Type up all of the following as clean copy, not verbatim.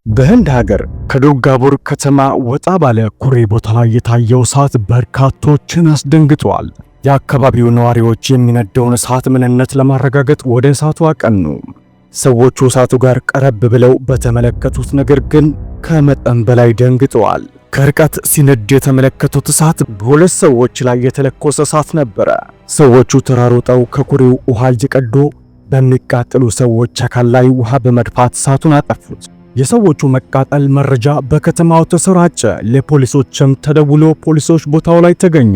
በህንድ ሀገር ከዱርጋቡር ከተማ ወጣ ባለ ኩሬ ቦታ ላይ የታየው እሳት በርካቶችን አስደንግጧል። የአካባቢው ነዋሪዎች የሚነደውን እሳት ምንነት ለማረጋገጥ ወደ እሳቱ አቀኑ። ሰዎቹ እሳቱ ጋር ቀረብ ብለው በተመለከቱት ነገር ግን ከመጠን በላይ ደንግጠዋል። ከርቀት ሲነድ የተመለከቱት እሳት በሁለት ሰዎች ላይ የተለኮሰ እሳት ነበረ። ሰዎቹ ተራሮጠው ከኩሬው ውሃ እየቀዱ በሚቃጠሉ ሰዎች አካል ላይ ውሃ በመድፋት እሳቱን አጠፉት። የሰዎቹ መቃጠል መረጃ በከተማው ተሰራጨ። ለፖሊሶችም ተደውሎ ፖሊሶች ቦታው ላይ ተገኙ።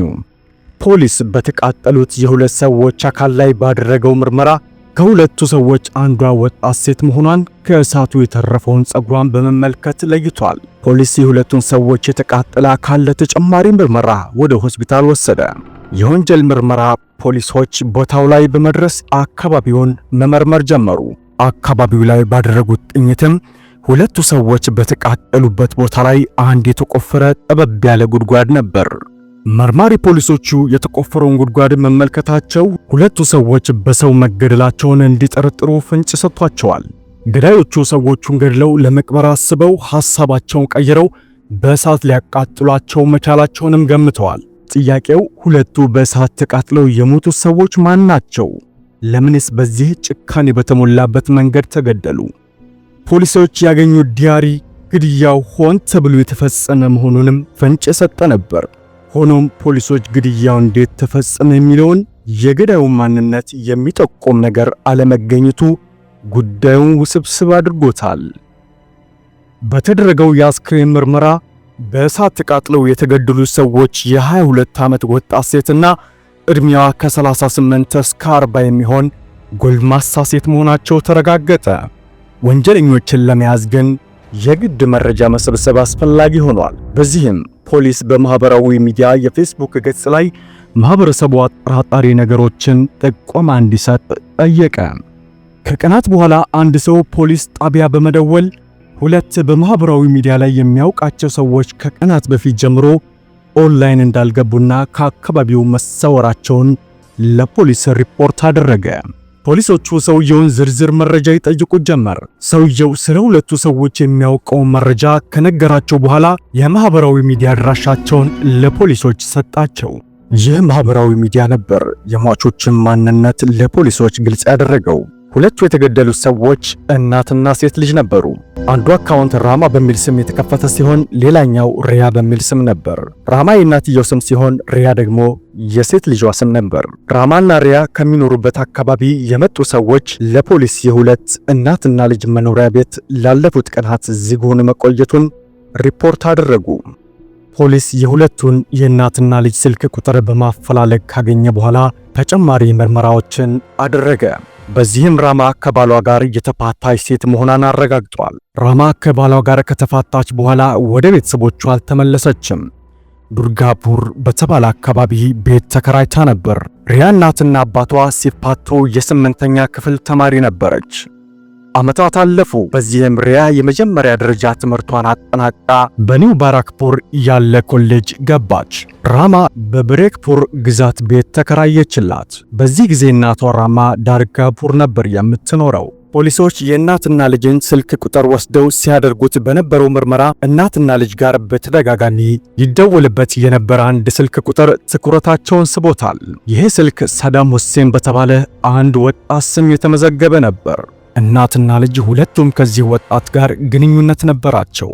ፖሊስ በተቃጠሉት የሁለት ሰዎች አካል ላይ ባደረገው ምርመራ ከሁለቱ ሰዎች አንዷ ወጣት ሴት መሆኗን ከእሳቱ የተረፈውን ጸጉሯን በመመልከት ለይቷል። ፖሊስ የሁለቱን ሰዎች የተቃጠለ አካል ለተጨማሪ ምርመራ ወደ ሆስፒታል ወሰደ። የወንጀል ምርመራ ፖሊሶች ቦታው ላይ በመድረስ አካባቢውን መመርመር ጀመሩ። አካባቢው ላይ ባደረጉት ቅኝትም ሁለቱ ሰዎች በተቃጠሉበት ቦታ ላይ አንድ የተቆፈረ ጠበብ ያለ ጉድጓድ ነበር። መርማሪ ፖሊሶቹ የተቆፈረውን ጉድጓድ መመልከታቸው ሁለቱ ሰዎች በሰው መገደላቸውን እንዲጠረጥሩ ፍንጭ ሰጥቷቸዋል። ገዳዮቹ ሰዎቹን ገድለው ለመቅበር አስበው ሐሳባቸውን ቀይረው በእሳት ሊያቃጥሏቸው መቻላቸውንም ገምተዋል። ጥያቄው ሁለቱ በእሳት ተቃጥለው የሞቱ ሰዎች ማን ናቸው? ለምንስ በዚህ ጭካኔ በተሞላበት መንገድ ተገደሉ? ፖሊሶች ያገኙት ዲያሪ ግድያው ሆን ተብሎ የተፈጸመ መሆኑንም ፍንጭ የሰጠ ነበር። ሆኖም ፖሊሶች ግድያው እንዴት ተፈጸመ የሚለውን የገዳዩን ማንነት የሚጠቁም ነገር አለመገኘቱ ጉዳዩን ውስብስብ አድርጎታል። በተደረገው የአስክሬን ምርመራ በእሳት ተቃጥለው የተገደሉ ሰዎች የ22 ዓመት ወጣት ሴትና ዕድሜዋ ከ38 እስከ 40 የሚሆን ጎልማሳ ሴት መሆናቸው ተረጋገጠ። ወንጀለኞችን ለመያዝ ግን የግድ መረጃ መሰብሰብ አስፈላጊ ሆኗል። በዚህም ፖሊስ በማህበራዊ ሚዲያ የፌስቡክ ገጽ ላይ ማህበረሰቡ አጠራጣሪ ነገሮችን ጥቆማ እንዲሰጥ ጠየቀ። ከቀናት በኋላ አንድ ሰው ፖሊስ ጣቢያ በመደወል ሁለት በማህበራዊ ሚዲያ ላይ የሚያውቃቸው ሰዎች ከቀናት በፊት ጀምሮ ኦንላይን እንዳልገቡና ከአካባቢው መሰወራቸውን ለፖሊስ ሪፖርት አደረገ። ፖሊሶቹ ሰውየውን ዝርዝር መረጃ ይጠይቁት ጀመር። ሰውየው ስለ ሁለቱ ሰዎች የሚያውቀውን መረጃ ከነገራቸው በኋላ የማህበራዊ ሚዲያ አድራሻቸውን ለፖሊሶች ሰጣቸው። ይህ ማህበራዊ ሚዲያ ነበር የሟቾችን ማንነት ለፖሊሶች ግልጽ ያደረገው። ሁለቱ የተገደሉት ሰዎች እናትና ሴት ልጅ ነበሩ። አንዱ አካውንት ራማ በሚል ስም የተከፈተ ሲሆን ሌላኛው ሪያ በሚል ስም ነበር። ራማ የእናትየው ስም ሲሆን ሪያ ደግሞ የሴት ልጇ ስም ነበር። ራማና ሪያ ከሚኖሩበት አካባቢ የመጡ ሰዎች ለፖሊስ የሁለት እናትና ልጅ መኖሪያ ቤት ላለፉት ቀናት ዝግ ሆኖ መቆየቱን ሪፖርት አደረጉ። ፖሊስ የሁለቱን የእናትና ልጅ ስልክ ቁጥር በማፈላለግ ካገኘ በኋላ ተጨማሪ ምርመራዎችን አደረገ። በዚህም ራማ ከባሏ ጋር የተፋታች ሴት መሆኗን አረጋግጧል። ራማ ከባሏ ጋር ከተፋታች በኋላ ወደ ቤተሰቦቿ አልተመለሰችም። ዱርጋቡር በተባለ አካባቢ ቤት ተከራይታ ነበር። ሪያ እናትና አባቷ ሲፋቱ የ8ኛ ክፍል ተማሪ ነበረች። ዓመታት አለፉ። በዚህም ሪያ የመጀመሪያ ደረጃ ትምህርቷን አጠናቃ በኒው ባራክፑር ያለ ኮሌጅ ገባች። ራማ በብሬክፑር ግዛት ቤት ተከራየችላት። በዚህ ጊዜ እናቷ ራማ ዳርጋፑር ነበር የምትኖረው። ፖሊሶች የእናትና ልጅን ስልክ ቁጥር ወስደው ሲያደርጉት በነበረው ምርመራ እናትና ልጅ ጋር በተደጋጋሚ ይደወልበት የነበረ አንድ ስልክ ቁጥር ትኩረታቸውን ስቦታል። ይህ ስልክ ሳዳም ሁሴን በተባለ አንድ ወጣት ስም የተመዘገበ ነበር። እናትና ልጅ ሁለቱም ከዚህ ወጣት ጋር ግንኙነት ነበራቸው።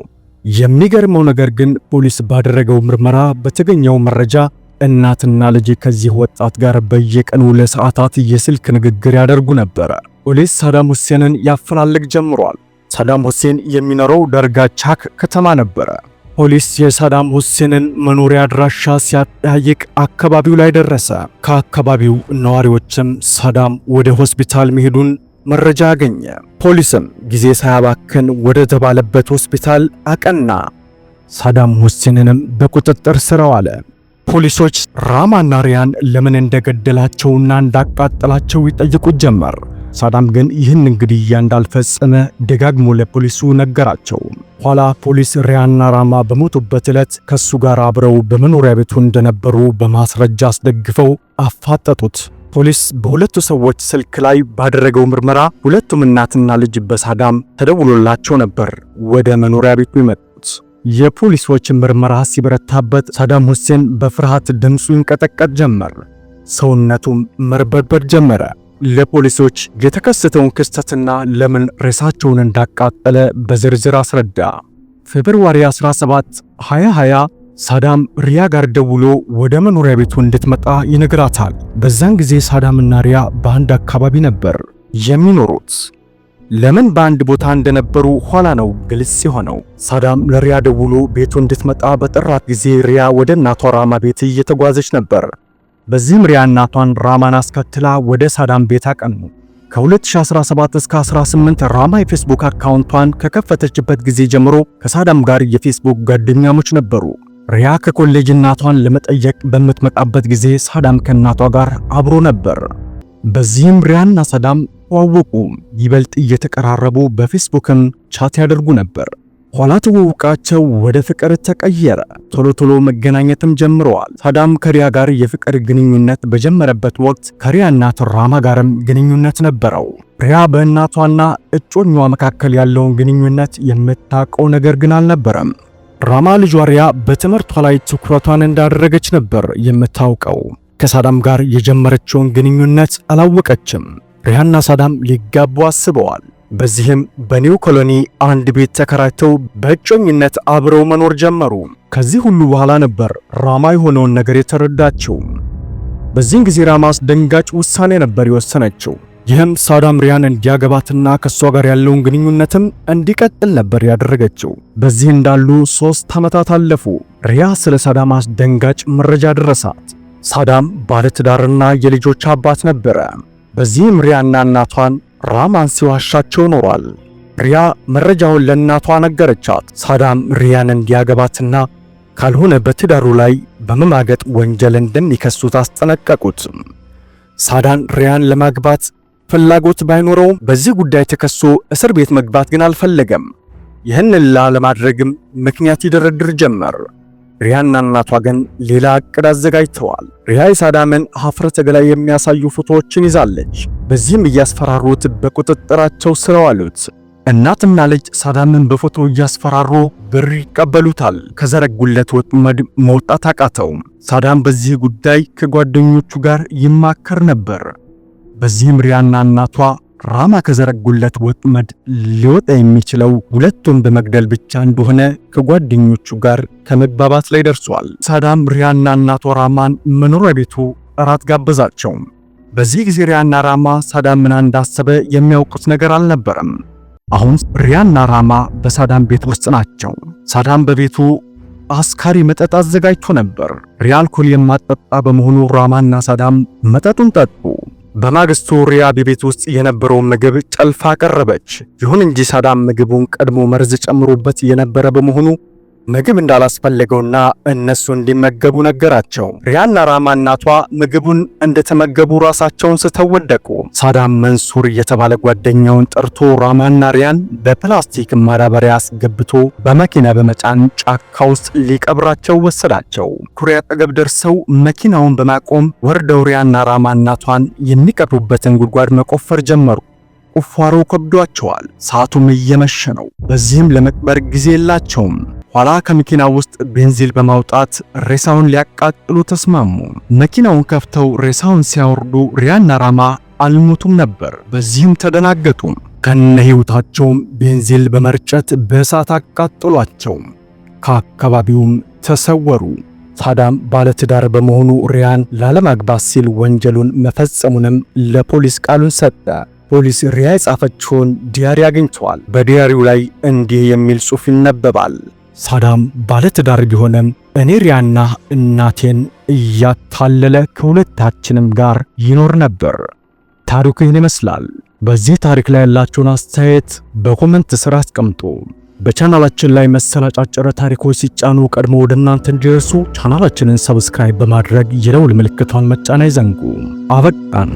የሚገርመው ነገር ግን ፖሊስ ባደረገው ምርመራ በተገኘው መረጃ እናትና ልጅ ከዚህ ወጣት ጋር በየቀኑ ለሰዓታት የስልክ ንግግር ያደርጉ ነበር። ፖሊስ ሳዳም ሁሴንን ያፈላልግ ጀምሯል። ሳዳም ሁሴን የሚኖረው ደርጋ ቻክ ከተማ ነበረ። ፖሊስ የሳዳም ሁሴንን መኖሪያ አድራሻ ሲያጠያይቅ አካባቢው ላይ ደረሰ። ከአካባቢው ነዋሪዎችም ሳዳም ወደ ሆስፒታል መሄዱን መረጃ አገኘ። ፖሊስም ጊዜ ሳያባክን ወደ ተባለበት ሆስፒታል አቀና። ሳዳም ሁሴንንም በቁጥጥር ስር አዋለ። ፖሊሶች ራማና ሪያን ለምን እንደገደላቸውና እንዳቃጠላቸው ይጠይቁት ጀመር። ሳዳም ግን ይህን ግድያ እንዳልፈጸመ ደጋግሞ ለፖሊሱ ነገራቸው። ኋላ ፖሊስ ሪያና ራማ በሞቱበት ዕለት ከሱ ጋር አብረው በመኖሪያ ቤቱ እንደነበሩ በማስረጃ አስደግፈው አፋጠጡት። ፖሊስ በሁለቱ ሰዎች ስልክ ላይ ባደረገው ምርመራ ሁለቱም እናትና ልጅ በሳዳም ተደውሎላቸው ነበር ወደ መኖሪያ ቤቱ የመጡት። የፖሊሶች ምርመራ ሲበረታበት ሳዳም ሁሴን በፍርሃት ድምፁ ይንቀጠቀጥ ጀመር፣ ሰውነቱም መርበድበድ ጀመረ። ለፖሊሶች የተከሰተውን ክስተትና ለምን ሬሳቸውን እንዳቃጠለ በዝርዝር አስረዳ። ፌብሩዋሪ 17 2020 ሳዳም ሪያ ጋር ደውሎ ወደ መኖሪያ ቤቱ እንድትመጣ ይነግራታል። በዛን ጊዜ ሳዳምና ሪያ በአንድ አካባቢ ነበር የሚኖሩት። ለምን በአንድ ቦታ እንደነበሩ ኋላ ነው ግልጽ የሆነው። ሳዳም ለሪያ ደውሎ ቤቱ እንድትመጣ በጠራት ጊዜ ሪያ ወደ እናቷ ራማ ቤት እየተጓዘች ነበር። በዚህም ሪያ እናቷን ራማን አስከትላ ወደ ሳዳም ቤት አቀኑ። ከ2017 እስከ 18 ራማ የፌስቡክ አካውንቷን ከከፈተችበት ጊዜ ጀምሮ ከሳዳም ጋር የፌስቡክ ጓደኛሞች ነበሩ። ሪያ ከኮሌጅ እናቷን ለመጠየቅ በምትመጣበት ጊዜ ሳዳም ከእናቷ ጋር አብሮ ነበር። በዚህም ሪያና ሳዳም ተዋወቁ። ይበልጥ እየተቀራረቡ በፌስቡክም ቻት ያደርጉ ነበር። ኋላ ትውውቃቸው ወደ ፍቅር ተቀየረ። ቶሎ ቶሎ መገናኘትም ጀምረዋል። ሳዳም ከሪያ ጋር የፍቅር ግንኙነት በጀመረበት ወቅት ከሪያ እናት ራማ ጋርም ግንኙነት ነበረው። ሪያ በእናቷና እጮኛዋ መካከል ያለውን ግንኙነት የምታውቀው ነገር ግን አልነበረም። ራማ ልጇ ሪያ በትምህርቷ ላይ ትኩረቷን እንዳደረገች ነበር የምታውቀው። ከሳዳም ጋር የጀመረችውን ግንኙነት አላወቀችም። ሪያና ሳዳም ሊጋቡ አስበዋል። በዚህም በኒው ኮሎኒ አንድ ቤት ተከራይተው በእጮኝነት አብረው መኖር ጀመሩ። ከዚህ ሁሉ በኋላ ነበር ራማ የሆነውን ነገር የተረዳችው። በዚህን ጊዜ ራማ አስደንጋጭ ውሳኔ ነበር የወሰነችው። ይህም ሳዳም ሪያን እንዲያገባትና ከሷ ጋር ያለውን ግንኙነትም እንዲቀጥል ነበር ያደረገችው። በዚህ እንዳሉ 3 ዓመታት አለፉ። ሪያ ስለ ሳዳም አስደንጋጭ መረጃ ደረሳት። ሳዳም ባለትዳርና የልጆች አባት ነበረ። በዚህም ሪያና እናቷን ራማን ሲዋሻቸው ኖሯል። ሪያ መረጃውን ለእናቷ ነገረቻት። ሳዳም ሪያን እንዲያገባትና ካልሆነ በትዳሩ ላይ በመማገጥ ወንጀል እንደሚከሱት አስጠነቀቁት። ሳዳን ሪያን ለማግባት ፍላጎት ባይኖረውም በዚህ ጉዳይ ተከሶ እስር ቤት መግባት ግን አልፈለገም። ይህንን ለማድረግም ምክንያት ይደረድር ጀመር። ሪያና እናቷ ግን ሌላ ዕቅድ አዘጋጅተዋል። ሪያ የሳዳምን ሀፍረተ ገላ የሚያሳዩ ፎቶዎችን ይዛለች። በዚህም እያስፈራሩት በቁጥጥራቸው ስር አዋሉት። እናትና ልጅ ሳዳምን በፎቶ እያስፈራሩ ብር ይቀበሉታል። ከዘረጉለት ወጥመድ መውጣት አቃተው። ሳዳም በዚህ ጉዳይ ከጓደኞቹ ጋር ይማከር ነበር። በዚህም ሪያና እናቷ ራማ ከዘረጉለት ወጥመድ ሊወጣ የሚችለው ሁለቱን በመግደል ብቻ እንደሆነ ከጓደኞቹ ጋር ከመግባባት ላይ ደርሷል። ሳዳም ሪያና እናቷ ራማን መኖሪያ ቤቱ እራት ጋበዛቸው። በዚህ ጊዜ ሪያና ራማ ሳዳም ምን እንዳሰበ የሚያውቁት ነገር አልነበረም። አሁን ሪያና ራማ በሳዳም ቤት ውስጥ ናቸው። ሳዳም በቤቱ አስካሪ መጠጥ አዘጋጅቶ ነበር። ሪያ አልኮል የማጠጣ በመሆኑ ራማና ሳዳም መጠጡን ጠጡ። በማግስቱ ሪያ በቤት ውስጥ የነበረውን ምግብ ጨልፋ ቀረበች። ይሁን እንጂ ሳዳም ምግቡን ቀድሞ መርዝ ጨምሮበት የነበረ በመሆኑ ምግብ እንዳላስፈለገውና እነሱ እንዲመገቡ ነገራቸው። ሪያና ራማ እናቷ ምግቡን እንደተመገቡ ራሳቸውን ስተው ወደቁ። ሳዳም መንሱር የተባለ ጓደኛውን ጠርቶ ራማና ሪያን በፕላስቲክ ማዳበሪያ አስገብቶ በመኪና በመጫን ጫካ ውስጥ ሊቀብራቸው ወሰዳቸው። ኩሬ አጠገብ ደርሰው መኪናውን በማቆም ወርደው ሪያና ራማ እናቷን የሚቀብሩበትን ጉድጓድ መቆፈር ጀመሩ። ቁፋሮ ከብዷቸዋል። ሰዓቱም እየመሸ ነው። በዚህም ለመቅበር ጊዜ የላቸውም። ኋላ ከመኪና ውስጥ ቤንዚል በማውጣት ሬሳውን ሊያቃጥሉ ተስማሙ። መኪናውን ከፍተው ሬሳውን ሲያወርዱ ሪያና ራማ አልሞቱም ነበር። በዚህም ተደናገጡ። ከነ ሕይወታቸውም ቤንዚል በመርጨት በእሳት አቃጥሏቸው ከአካባቢውም ተሰወሩ። ሳዳም ባለትዳር በመሆኑ ሪያን ላለማግባት ሲል ወንጀሉን መፈጸሙንም ለፖሊስ ቃሉን ሰጠ። ፖሊስ ሪያ የጻፈችውን ዲያሪ አግኝቷል። በዲያሪው ላይ እንዲህ የሚል ጽሑፍ ይነበባል። ሳዳም ባለትዳር ቢሆንም እኔ ሪያና እናቴን እያታለለ ከሁለታችንም ጋር ይኖር ነበር። ታሪኩ ይህን ይመስላል። በዚህ ታሪክ ላይ ያላችሁን አስተያየት በኮሜንት ስር አስቀምጡ። በቻናላችን ላይ መሰል አጫጭር ታሪኮች ሲጫኑ ቀድሞ ወደ እናንተ እንዲደርሱ ቻናላችንን ሰብስክራይብ በማድረግ የደውል ምልክቷን መጫን አይዘንጉ። አበቃን።